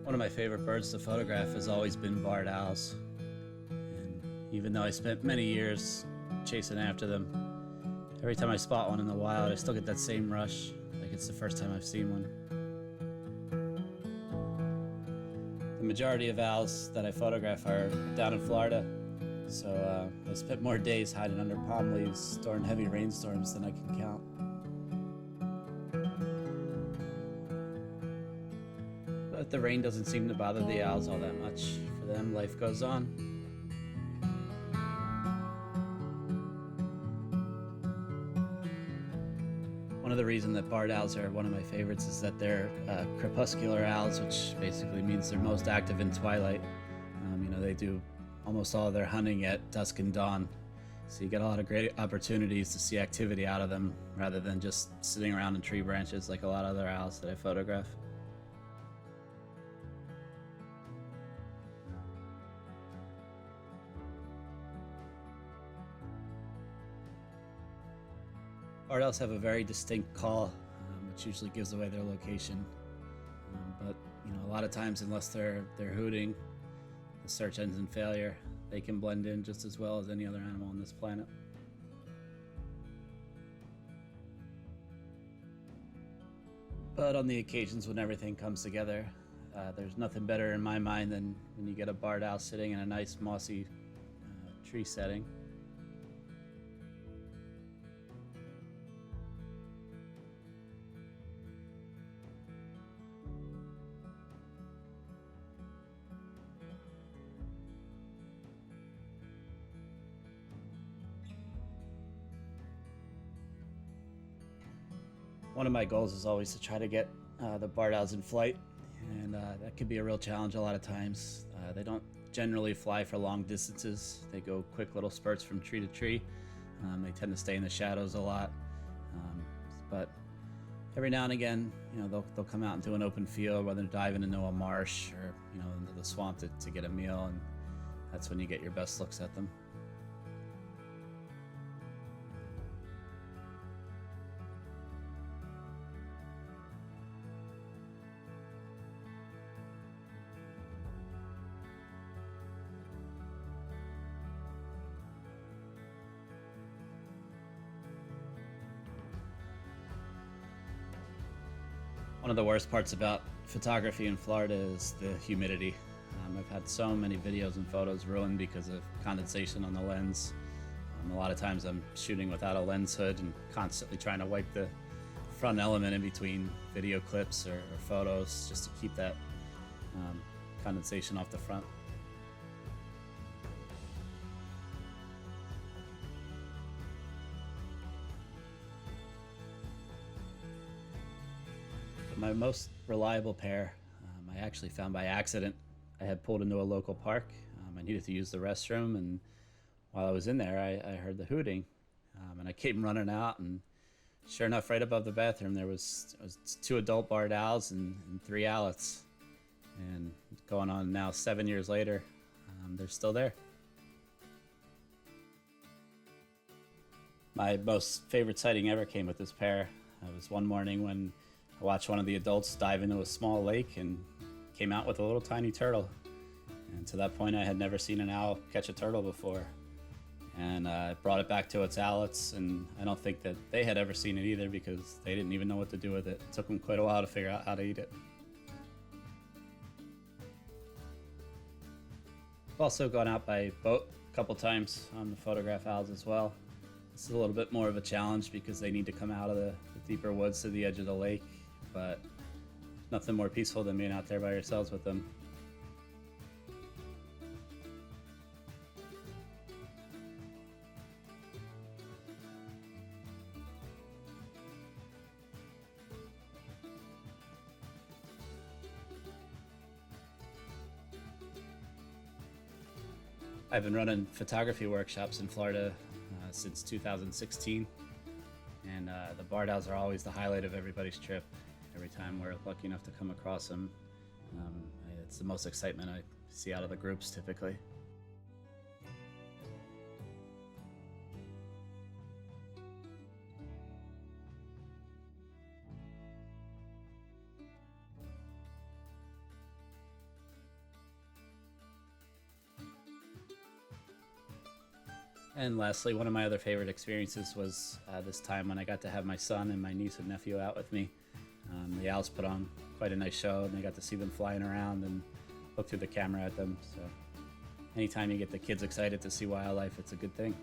One of my favorite birds to photograph has always been barred owls. And even though I spent many years chasing after them, every time I spot one in the wild, I still get that same rush, like it's the first time I've seen one. The majority of owls that I photograph are down in Florida, so I spent more days hiding under palm leaves during heavy rainstorms than I can count. But the rain doesn't seem to bother the owls all that much. For them, life goes on. One of the reasons that barred owls are one of my favorites is that they're crepuscular owls, which basically means they're most active in twilight. They do almost all of their hunting at dusk and dawn. So you get a lot of great opportunities to see activity out of them rather than just sitting around in tree branches like a lot of other owls that I photograph. Barred owls have a very distinct call, which usually gives away their location. But a lot of times, unless they're hooting, the search ends in failure. They can blend in just as well as any other animal on this planet. But on the occasions when everything comes together, there's nothing better in my mind than when you get a barred owl sitting in a nice mossy tree setting. One of my goals is always to try to get the barred owls in flight, and that can be a real challenge a lot of times. They don't generally fly for long distances. They go quick little spurts from tree to tree. They tend to stay in the shadows a lot, but every now and again, they'll come out into an open field, whether they're diving into a marsh or into the swamp to get a meal, and that's when you get your best looks at them. One of the worst parts about photography in Florida is the humidity. I've had so many videos and photos ruined because of condensation on the lens. A lot of times I'm shooting without a lens hood and constantly trying to wipe the front element in between video clips or photos just to keep that condensation off the front. My most reliable pair, I actually found by accident. I had pulled into a local park. I needed to use the restroom, and while I was in there, I heard the hooting, and I came running out, and sure enough, right above the bathroom, there was 2 adult barred owls and 3 owlets. And going on now 7 years later, they're still there. My most favorite sighting ever came with this pair. It was one morning when I watched one of the adults dive into a small lake and came out with a little tiny turtle. And to that point, I had never seen an owl catch a turtle before. And I brought it back to its owlets, and I don't think that they had ever seen it either because they didn't even know what to do with it. It took them quite a while to figure out how to eat it. I've also gone out by boat a couple times to photograph owls as well. It's a little bit more of a challenge because they need to come out of the deeper woods to the edge of the lake, but nothing more peaceful than being out there by yourselves with them. I've been running photography workshops in Florida since 2016, and the barred owls are always the highlight of everybody's trip. Every time we're lucky enough to come across them, it's the most excitement I see out of the groups typically. And lastly, one of my other favorite experiences was this time when I got to have my son and my niece and nephew out with me. The owls put on quite a nice show, and I got to see them flying around and look through the camera at them. So anytime you get the kids excited to see wildlife, it's a good thing.